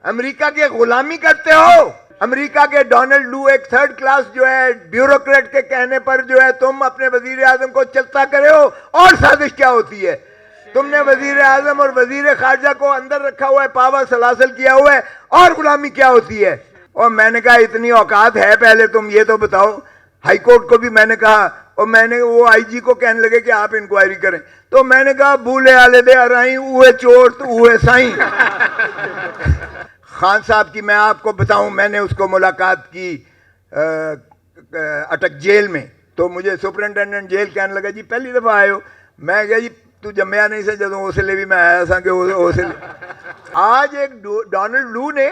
America की गुलामी करते हो। अमेरिका के डोनाल्ड लू एक थर्ड क्लास जो है ब्यूरोक्रेट के कहने पर जो है तुम अपने वजीर आजम को चलता करे हो। और साजिश क्या होती है? तुमने वजीर आजम और वजीर खारजा को अंदर रखा हुआ है, पावर सलासल किया हुआ है। और गुलामी क्या होती है? और मैंने कहा इतनी औकात है, पहले तुम ये तो बताओ। हाईकोर्ट को भी मैंने कहा, और मैंने वो आईजी को कहने लगे कि आप इंक्वायरी करें, तो मैंने कहा भूले आले दे अराई उहे चोर तो उहे साई। खान साहब की मैं आपको बताऊं, मैंने उसको मुलाकात की अटक जेल में, तो मुझे सुपरिटेंडेंट जेल कहने लगा जी पहली दफा आए हो। मैं कहा जी तू जम्मया नहीं से जो उसले भी मैं आया था कि उसले। आज एक डोनाल्ड लू ने,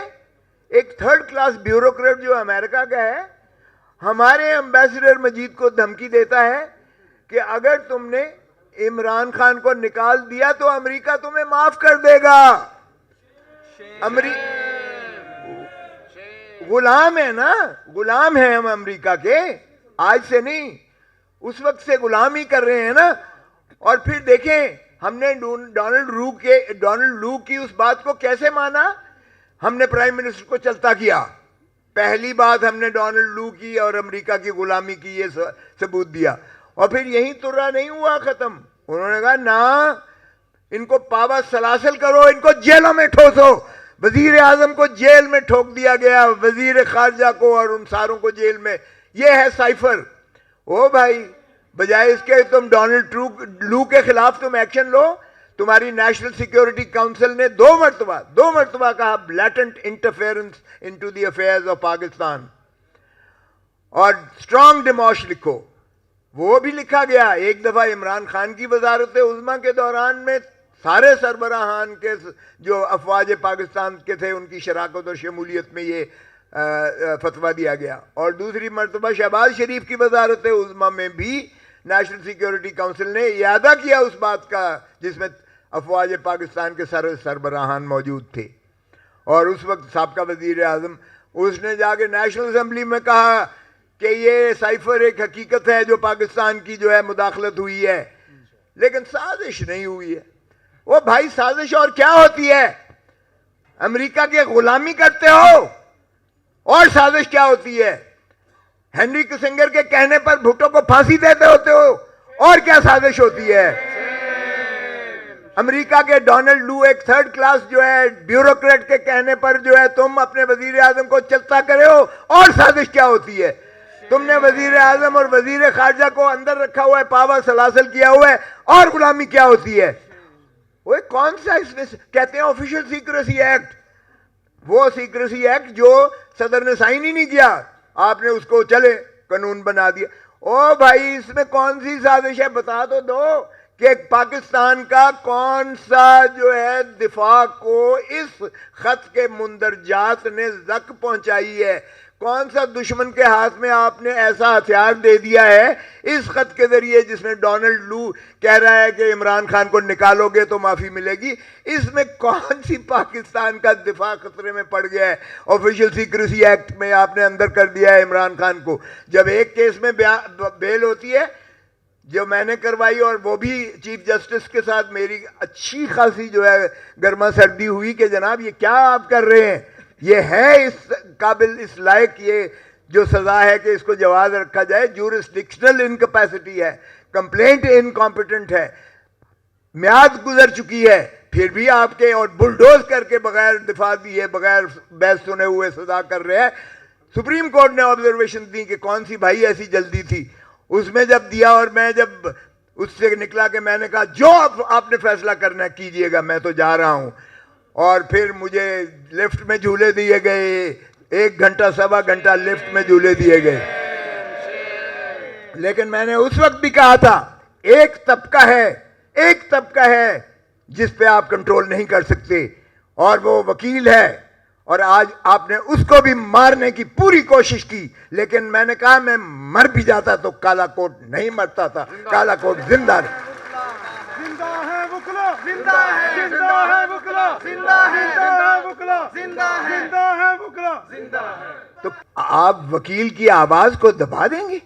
एक थर्ड क्लास ब्यूरोक्रेट जो अमेरिका का है, हमारे एम्बेसडर मजीद को धमकी देता है कि अगर तुमने इमरान खान को निकाल दिया तो अमेरिका तुम्हें माफ कर देगा। गुलाम है ना, गुलाम है हम अमेरिका के, आज से नहीं, उस वक्त से गुलामी कर रहे हैं ना। और फिर देखें हमने डोनाल्ड लू की उस बात को कैसे माना। हमने प्राइम मिनिस्टर को चलता किया, पहली बात हमने डोनाल्ड लू की और अमेरिका की गुलामी की ये सबूत दिया। और फिर यहीं तुर्रा नहीं हुआ खत्म, उन्होंने कहा ना इनको पावर सलासल करो, इनको जेलों में ठोसो। वजीर आजम को जेल में ठोक दिया गया, वजीर खारजा को और उन सारों को जेल में। यह है साइफर। ओ भाई, बजाय इसके तुम डोनाल्ड लू के खिलाफ तुम एक्शन लो। तुम्हारी नेशनल सिक्योरिटी काउंसिल ने दो मरतबा कहा blatant interference into the affairs of Pakistan, और स्ट्रांग डिमोश लिखो। वो भी लिखा गया। एक दफा इमरान खान की वजारत उज़्मा के दौरान में सारे सरबराहान के जो अफवाज पाकिस्तान के थे उनकी शराकत और शमूलियत में ये फतवा दिया गया। और दूसरी मरतबा शहबाज शरीफ की वजारत उज़्मा में भी नेशनल सिक्योरिटी काउंसिल ने इयादा किया उस बात का जिसमें अफवाज पाकिस्तान के सरबराहान मौजूद थे। और उस वक्त साबका वजीर आजम, उसने जाके नेशनल असम्बली में कहा कि ये साइफर एक हकीकत है जो पाकिस्तान की जो है मुदाखलत हुई है, लेकिन साजिश नहीं हुई है। वो भाई साजिश और क्या होती है? अमेरिका की गुलामी करते हो। और साजिश क्या होती है? हेनरी किसिंगर के कहने पर भुट्टो को फांसी देते होते हो। और क्या साजिश होती है? अमेरिका के डोनाल्ड लू एक थर्ड क्लास जो है ब्यूरोक्रेट के कहने पर जो है तुम अपने वजीर आजम को चलता करे हो। और साजिश क्या होती है? तुमने वजीर आजम और वजीर खारजा को अंदर रखा हुआ है, पावर सलासल किया हुआ है। और गुलामी क्या होती है? वो कौन सा इसमें कहते हैं ऑफिशियल सीक्रेसी एक्ट, वो सीक्रेसी एक्ट जो सदर ने साइन ही नहीं किया, आपने उसको चले कानून बना दिया। ओ भाई, इसमें कौन सी साजिश है? बता तो दो कि पाकिस्तान का कौन सा जो है दिफा को इस खत के मुंदरजात ने जक पहुंचाई है। कौन सा दुश्मन के हाथ में आपने ऐसा हथियार दे दिया है इस खत के जरिए जिसमें डोनाल्ड लू कह रहा है कि इमरान खान को निकालोगे तो माफी मिलेगी। इसमें कौन सी पाकिस्तान का दिफा खतरे में पड़ गया है? ऑफिशियल सीक्रेसी एक्ट में आपने अंदर कर दिया है इमरान खान को। जब एक केस में बेल होती है जो मैंने करवाई, और वो भी चीफ जस्टिस के साथ मेरी अच्छी खासी जो है गर्मा सर्दी हुई कि जनाब ये क्या आप कर रहे हैं, ये है इस काबिल, इस लायक ये जो सजा है कि इसको जवाब रखा जाए। ज्यूरिसडिक्शनल इनकैपेसिटी है, कंप्लेंट इनकॉम्पिटेंट है, म्याद गुजर चुकी है, फिर भी आपके और बुलडोज करके बगैर दिफा दिए, बगैर बहस सुने हुए सजा कर रहे हैं। सुप्रीम कोर्ट ने ऑब्जर्वेशन दी कि कौन सी भाई ऐसी जल्दी थी। उसमें जब दिया और मैं जब उससे निकला कि मैंने कहा जो आपने फैसला करना है कीजिएगा, मैं तो जा रहा हूं। और फिर मुझे लिफ्ट में झूले दिए गए, 1 घंटा सवा घंटा लिफ्ट में झूले दिए गए। लेकिन मैंने उस वक्त भी कहा था एक तबका है जिस पे आप कंट्रोल नहीं कर सकते, और वो वकील है। और आज आपने उसको भी मारने की पूरी कोशिश की, लेकिन मैंने कहा मैं मर भी जाता तो काला कोट नहीं मरता था, काला कोट जिंदा है। तो आप वकील की आवाज को दबा देंगे?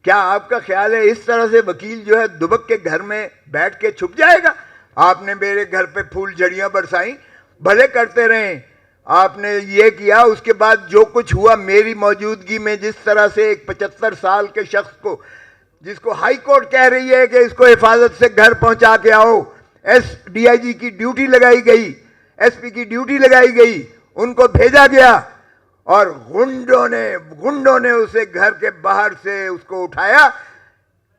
क्या आपका ख्याल है इस तरह से वकील जो है दुबक के घर में बैठ के छुप जाएगा? आपने मेरे घर पे फूल झड़ियां बरसाई, भले करते रहें, आपने ये किया, उसके बाद जो कुछ हुआ मेरी मौजूदगी में, जिस तरह से एक 75 साल के शख्स को, जिसको हाई कोर्ट कह रही है कि इसको हिफाजत से घर पहुंचा के आओ, डीआईजी की ड्यूटी लगाई गई, एसपी की ड्यूटी लगाई गई, उनको भेजा गया और गुंडों ने उसे घर के बाहर से उसको उठाया,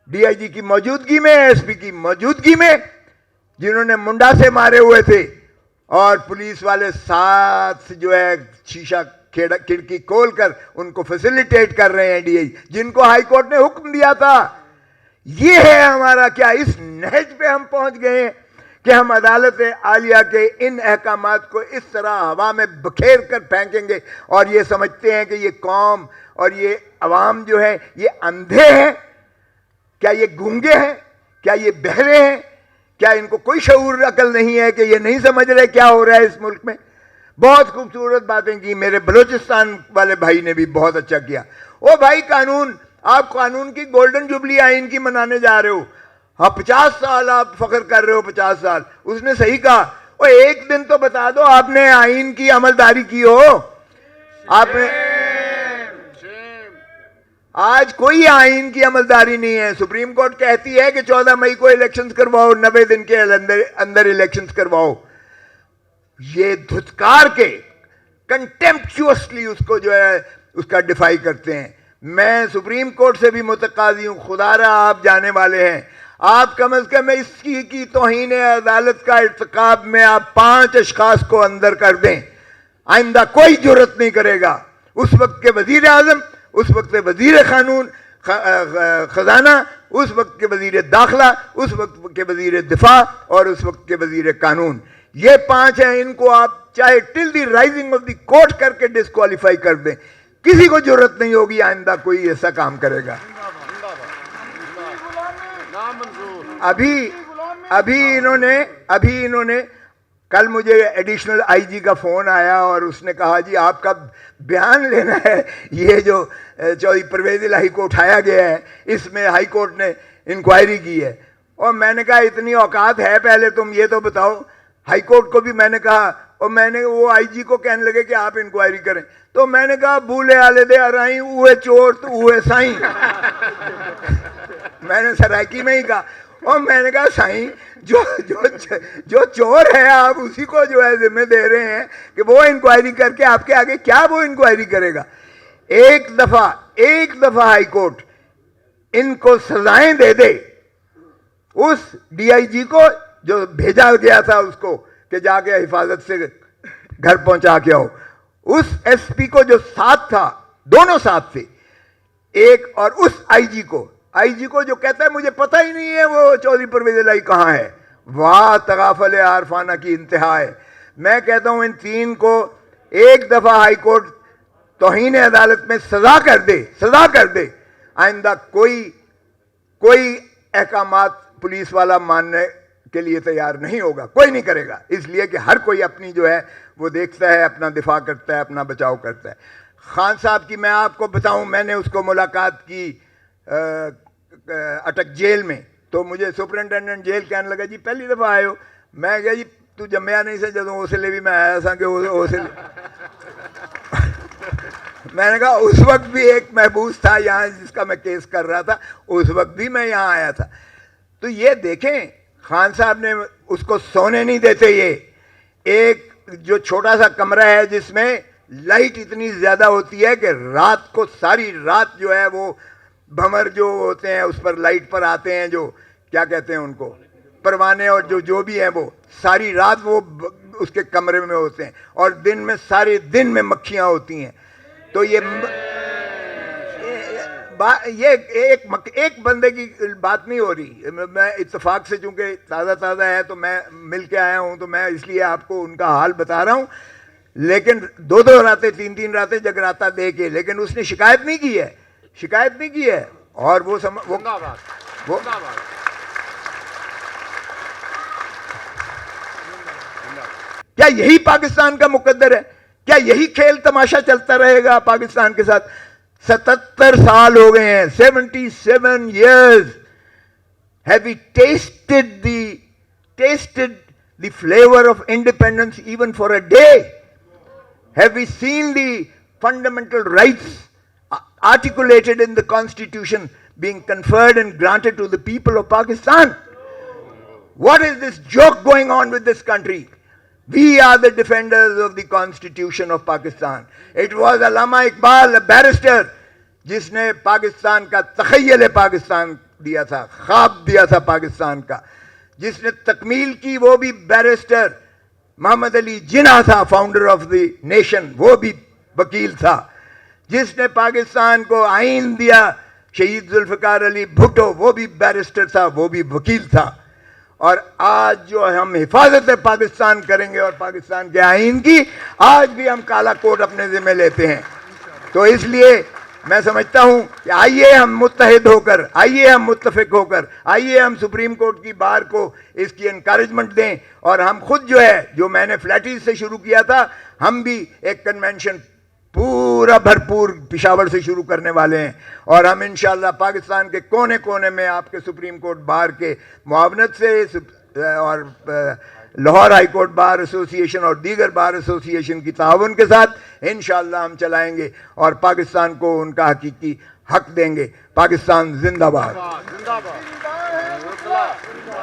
डीआईजी की मौजूदगी में, एसपी की मौजूदगी में, जिन्होंने मुंडा से मारे हुए थे, और पुलिस वाले साथ जो है शीशा खिड़की खोलकर उनको फैसिलिटेट कर रहे हैं डीआईजी, जिनको हाई कोर्ट ने हुक्म दिया था। ये है हमारा, क्या इस नहज पे हम पहुंच गए हैं कि हम अदालत आलिया के इन अहकामात को इस तरह हवा में बखेर कर फेंकेंगे और ये समझते हैं कि ये कौम और ये अवाम जो है ये अंधे हैं? क्या ये गूंगे हैं? क्या ये बहरे हैं? क्या इनको कोई शऊर अकल नहीं है कि ये नहीं समझ रहे क्या हो रहा है इस मुल्क में? बहुत खूबसूरत बातें की मेरे बलूचिस्तान वाले भाई ने भी, बहुत अच्छा किया। ओ भाई, कानून, आप कानून की गोल्डन जुबली आइन की मनाने जा रहे हो, हाँ 50 साल आप फख्र कर रहे हो, 50 साल। उसने सही कहा, ओ एक दिन तो बता दो आपने आइन की अमलदारी की हो। आपने आज कोई आइन की अमलदारी नहीं है। सुप्रीम कोर्ट कहती है कि 14 मई को इलेक्शंस करवाओ, 90 दिन के अंदर इलेक्शंस करवाओ। ये धुतकार के कंटेम्प्चुअसली उसको जो है उसका डिफाई करते हैं। मैं सुप्रीम कोर्ट से भी मुतकादी हूं, खुदारा आप जाने वाले हैं, आप कम अज कम इसकी की तौहीन अदालत का इर्तिकाब में आप 5 अशखास को अंदर कर दें, आइंदा कोई जुर्रत नहीं करेगा। उस वक्त के वजीर आजम, उस वक्त के वजीर कानून खजाना, उस वक्त के वजीर दाखिला, उस वक्त के वजीर दिफा और उस वक्त के वजीर कानून, ये 5 हैं। इनको आप चाहे till the rising of the court करके डिस्क्वालीफाई कर दें, किसी को जरूरत नहीं होगी आइंदा कोई ऐसा काम करेगा। अभी इन्होंने कल मुझे एडिशनल आईजी का फोन आया और उसने कहा जी आपका बयान लेना है, ये जो चौधरी परवेज इलाही को उठाया गया है इसमें हाई कोर्ट ने इंक्वायरी की है। और मैंने कहा इतनी औकात है, पहले तुम ये तो बताओ। हाई कोर्ट को भी मैंने कहा, और मैंने वो आईजी को कहने लगे कि आप इंक्वायरी करें, तो मैंने कहा बूले आले दे अराई उहे चोर तो उहे साईं। मैंने सराइकी में ही कहा, और मैंने कहा साईं जो चोर है आप उसी को जो है जिम्मे दे रहे हैं कि वो इंक्वायरी करके आपके आगे क्या वो इंक्वायरी करेगा। एक दफा हाई कोर्ट इनको सजाएं दे दे, उस डीआईजी को जो भेजा गया था उसको कि जाके हिफाजत से घर पहुंचा के आओ, उस एसपी को जो साथ था, दोनों साथ थे एक, और उस आईजी को जो कहता है मुझे पता ही नहीं है वो चौधरी परवेज इलाही कहां है। वाह, तगाफल आरफाना की इंतहा है। मैं कहता हूं इन 3 को एक दफा हाई कोर्ट तौहीन अदालत में सजा कर दे, आइंदा कोई अहकामात पुलिस वाला मानने के लिए तैयार नहीं होगा, कोई नहीं करेगा, इसलिए कि हर कोई अपनी जो है वो देखता है, अपना दिफा करता है, अपना बचाव करता है। खान साहब की मैं आपको बताऊं, मैंने उसको मुलाकात की अटक जेल में, तो मुझे सुपरिटेंडेंट जेल कहने लगा जी पहली दफा आए हो। मैं कहा जी तू जम्मया नहीं से जदों उसले भी मैं आया था कि मैंने कहा उस वक्त भी एक महबूस था यहाँ जिसका मैं केस कर रहा था, उस वक्त भी मैं यहाँ आया था। तो ये देखें, खान साहब ने उसको सोने नहीं देते। ये एक जो छोटा सा कमरा है जिसमें लाइट इतनी ज्यादा होती है कि रात को सारी रात जो है वो भंवर जो होते हैं उस पर लाइट पर आते हैं, जो क्या कहते हैं उनको, परवाने, और जो भी हैं वो सारी रात वो उसके कमरे में होते हैं, और दिन में सारे दिन में मक्खियां होती हैं। तो ये एक बंदे की बात नहीं हो रही, मैं इत्तेफाक से चूंकि ताज़ा है तो मैं मिल के आया हूं, तो मैं इसलिए आपको उनका हाल बता रहा हूं। लेकिन 2 रातें 3 रातें जगराता दे के, लेकिन उसने शिकायत नहीं की है। और वो क्या यही पाकिस्तान का मुकद्दर है? क्या यही खेल तमाशा चलता रहेगा पाकिस्तान के साथ? 77 साल हो गए हैं, 77 years have we tasted the flavor of independence even for a day? Have we seen the fundamental rights articulated in the constitution being conferred and granted to the people of Pakistan? What is this joke going on with this country? We are the defenders of the constitution of Pakistan. It was Allama Iqbal, a barrister, जिसने पाकिस्तान का तखय्युल पाकिस्तान दिया था, ख्वाब दिया था पाकिस्तान का, जिसने तकमील की वो भी बैरिस्टर मोहम्मद अली जिन्ना था, फाउंडर ऑफ द नेशन, वो भी वकील था, जिसने पाकिस्तान को आइन दिया शहीद जुल्फिकार अली भुट्टो, वो भी बैरिस्टर था, वो भी वकील था। और आज जो हम हिफाजत पाकिस्तान करेंगे और पाकिस्तान के आइन की, आज भी हम काला कोट अपने जिम्मे लेते हैं। तो इसलिए मैं समझता हूं कि आइए हम मुत्तहिद होकर, आइए हम मुत्तफिक होकर, आइए हम सुप्रीम कोर्ट की बार को इसकी इनकरेजमेंट दें, और हम खुद जो है, जो मैंने फ्लैटीज से शुरू किया था, हम भी एक कन्वेंशन पूरा भरपूर पिशावर से शुरू करने वाले हैं। और हम इंशाअल्लाह पाकिस्तान के कोने कोने में आपके सुप्रीम कोर्ट बार के मुआवनत से और Lahore high court bar association और दीगर बार एसोसिएशन की ताउन के साथ इंशाअल्लाह हम चलाएंगे और पाकिस्तान को उनका हकीकी हक देंगे। पाकिस्तान जिंदाबाद।